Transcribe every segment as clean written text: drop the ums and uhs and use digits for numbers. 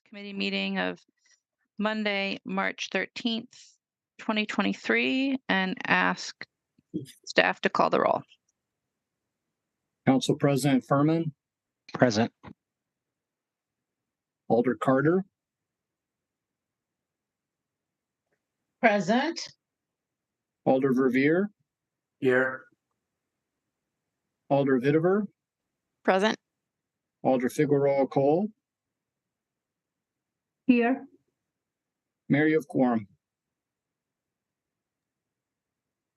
Committee meeting of Monday, March 13th, 2023, and ask staff to call the roll. Council President Furman, Present. Alder Carter, Present. Alder Verveer, Here. Alder Vitiver, Present. Alder Figueroa Cole, Here. Mayor, you have quorum.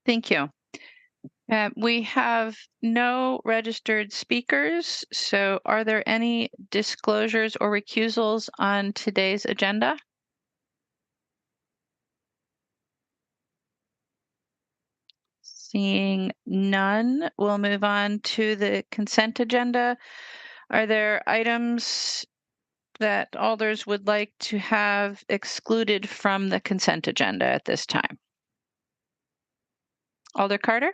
Thank you. We have no registered speakers, so are there any disclosures or recusals on today's agenda? Seeing none, we'll move on to the consent agenda. Are there items that alders would like to have excluded from the consent agenda at this time? Alder Carter?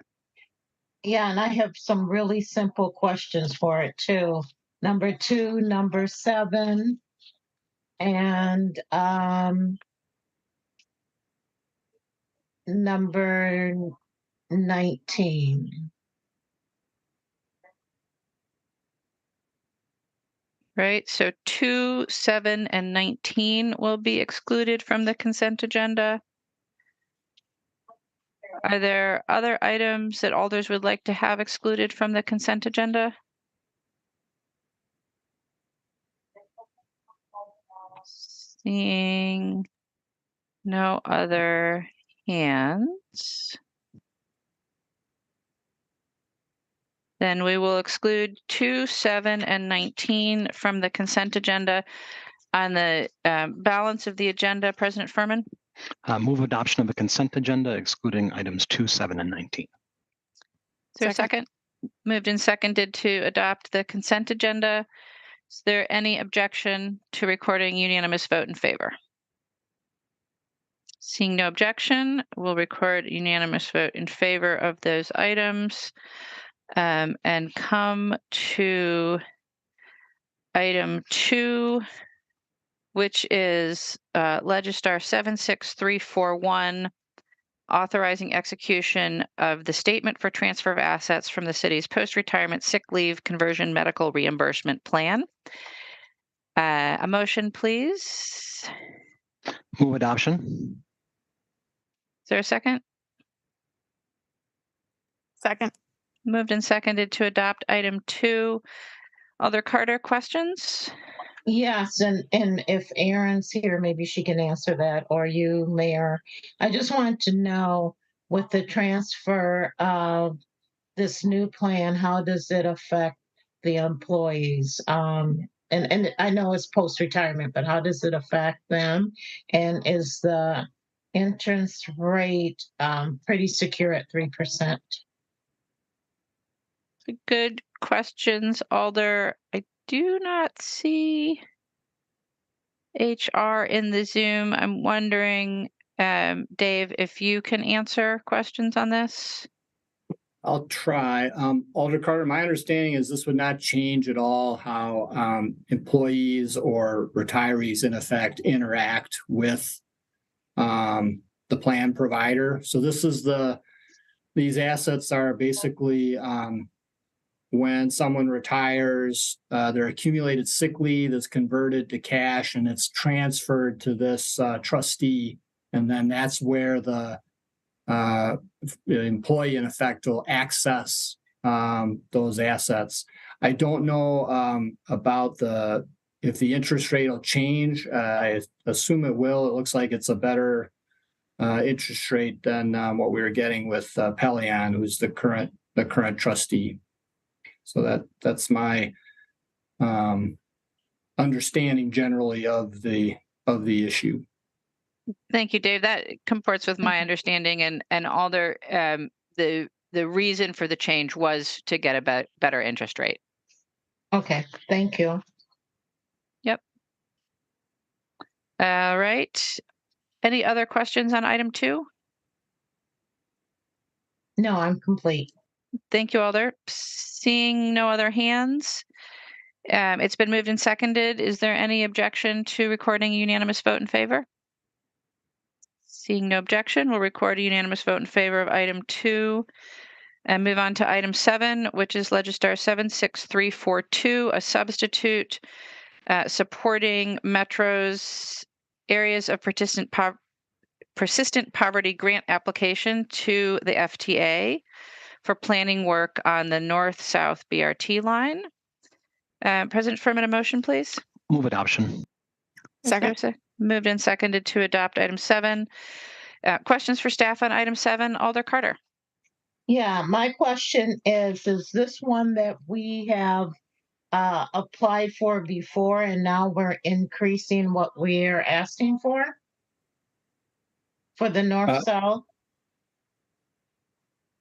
Yeah, and I have some really simple questions for it too. Number 2, number 7, and number 19. Right, so 2, 7, and 19 will be excluded from the consent agenda. Are there other items that alders would like to have excluded from the consent agenda? Seeing no other hands, then we will exclude 2, 7, and 19 from the consent agenda. On the balance of the agenda, President Furman? Move adoption of the consent agenda, excluding items 2, 7, and 19. Is there a second? Moved and seconded to adopt the consent agenda. Is there any objection to recording unanimous vote in favor? Seeing no objection, we'll record unanimous vote in favor of those items and come to item 2, which is Legistar 76341, authorizing execution of the statement for transfer of assets from the city's post-retirement sick leave conversion medical reimbursement plan. A motion, please. Move adoption. Is there a second? Second. Moved and seconded to adopt item 2. Alder Carter, questions? Yes, and if Erin's here, maybe she can answer that, or you, Mayor. I just wanted to know, with the transfer of this new plan, how does it affect the employees? And I know it's post-retirement, but how does it affect them? And is the interest rate pretty secure at 3%? Good questions, Alder. I do not see HR in the Zoom. I'm wondering, Dave, if you can answer questions on this. I'll try. Alder Carter, my understanding is this would not change at all how employees or retirees, in effect, interact with the plan provider. So this is these assets are basically when someone retires, their accumulated sick leave is converted to cash and it's transferred to this trustee. And then that's where the employee, in effect, will access those assets. I don't know about if the interest rate will change. I assume it will. It looks like it's a better interest rate than what we were getting with Pelion, who's the current trustee. So that's my understanding generally of the issue. Thank you, Dave. That comports with my understanding, and Alder, the reason for the change was to get a better interest rate. Okay, thank you. Yep. All right. Any other questions on item 2? No, I'm complete. Thank you, Alder. Seeing no other hands, It's been moved and seconded. Is there any objection to recording a unanimous vote in favor? Seeing no objection, we'll record a unanimous vote in favor of item 2 and move on to item 7, which is Legistar 76342, a substitute supporting Metro's areas of persistent poverty grant application to the FTA for planning work on the north-south BRT line. President Furman, a motion, please. Move adoption. Second. Moved and seconded to adopt item 7. Questions for staff on item 7? Alder Carter. Yeah, my question is this one that we have applied for before and now we're increasing what we're asking for the north-south?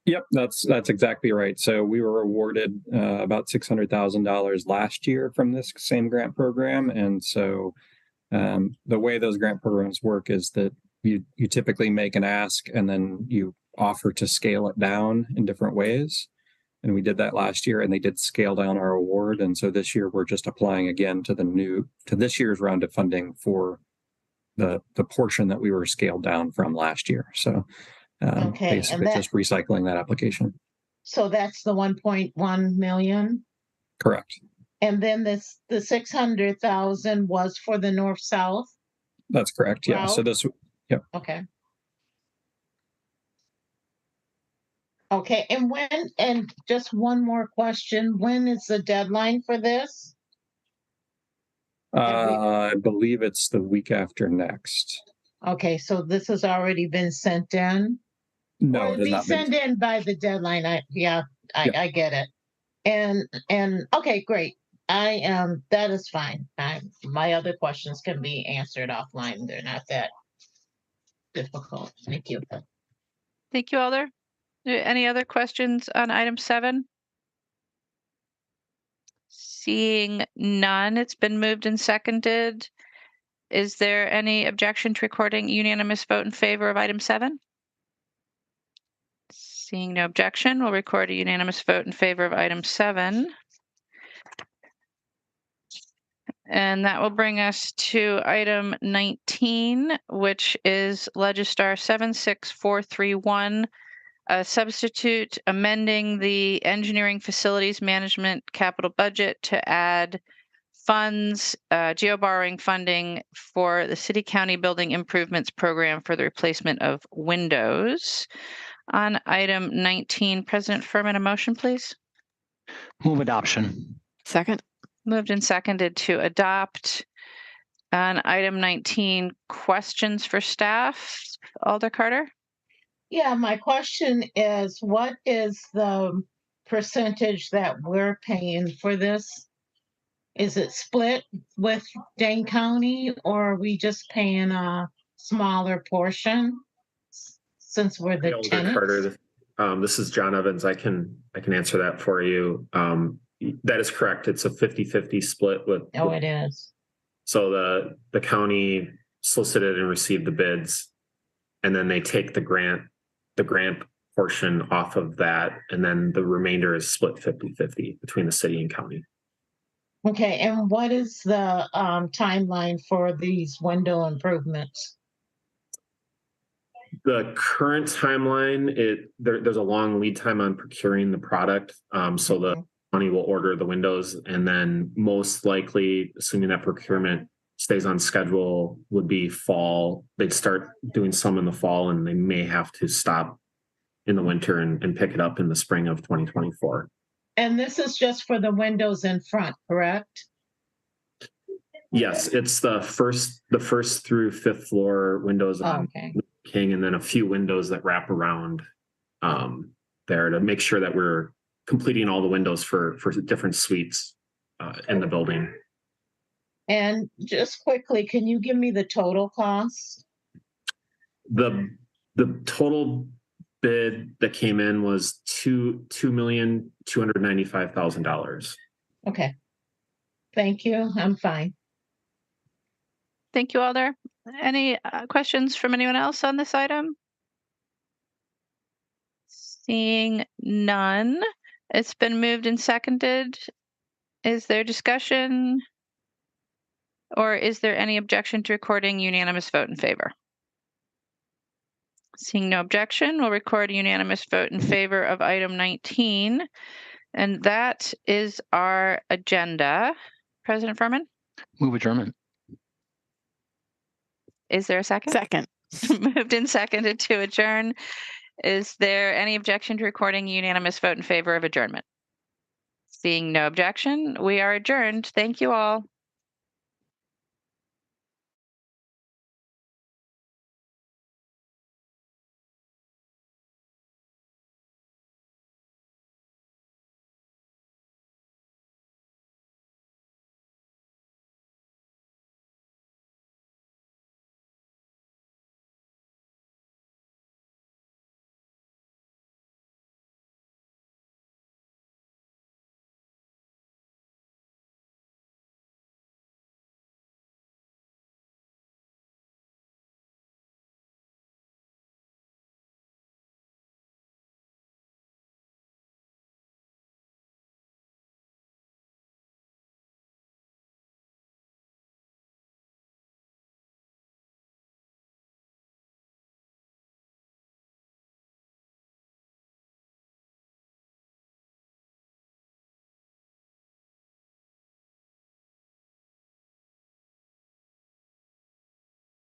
Yep, that's exactly right. So we were awarded about $600,000 last year from this same grant program, and so the way those grant programs work is that you typically make an ask and then you offer to scale it down in different ways. And we did that last year, and they did scale down our award. And so this year we're just applying again to this year's round of funding for the portion that we were scaled down from last year. So Okay, basically just recycling that application. So that's the 1.1 million? Correct. And then the 600,000 was for the north-south? That's correct. Yeah. So yep. Okay. Okay, and just one more question, when is the deadline for this? I believe it's the week after next. Okay, so this has already been sent in? No, Or it has be not been. sent in by the deadline. I get it. And okay, great. That is fine. My other questions can be answered offline. They're not that difficult. Thank you. Thank you, Alder. Any other questions on item 7? Seeing none, it's been moved and seconded. Is there any objection to recording unanimous vote in favor of item 7? Seeing no objection, we'll record a unanimous vote in favor of item 7. And that will bring us to item 19, which is Legistar 76431, a substitute amending the engineering facilities management capital budget to add funds, geo-borrowing funding for the City County Building Improvements Program for the replacement of windows. On item 19, President Furman, a motion, please. Move adoption. Second. Moved and seconded to adopt. On item 19, questions for staff. Alder Carter? Yeah, my question is, what is the percentage that we're paying for this? Is it split with Dane County, or are we just paying a smaller portion since we're the Alder tenants? Carter, this is John Evans. I can answer that for you. That is correct. It's a 50-50 split with. Oh, it is. So the county solicited and received the bids, and then they take the grant portion off of that, and then the remainder is split 50-50 between the city and county. Okay, and what is the timeline for these window improvements? The current timeline, there's a long lead time on procuring the product. So the county will order the windows, and then most likely, assuming that procurement stays on schedule, would be fall. They'd start doing some in the fall, and they may have to stop in the winter and pick it up in the spring of 2024. And this is just for the windows in front, correct? Yes, it's the first through fifth floor windows on King, and then a few windows that wrap around there to make sure that we're completing all the windows for different suites in the building. And just quickly, can you give me the total cost? The total bid that came in was $2,295,000. Okay. Thank you. I'm fine. Thank you, Alder. Any questions from anyone else on this item? Seeing none, it's been moved and seconded. Is there discussion? Or is there any objection to recording unanimous vote in favor? Seeing no objection, we'll record a unanimous vote in favor of item 19. And that is our agenda. President Furman, Move adjournment. is there a second? Second. Moved and seconded to adjourn. Is there any objection to recording a unanimous vote in favor of adjournment? Seeing no objection, we are adjourned. Thank you all.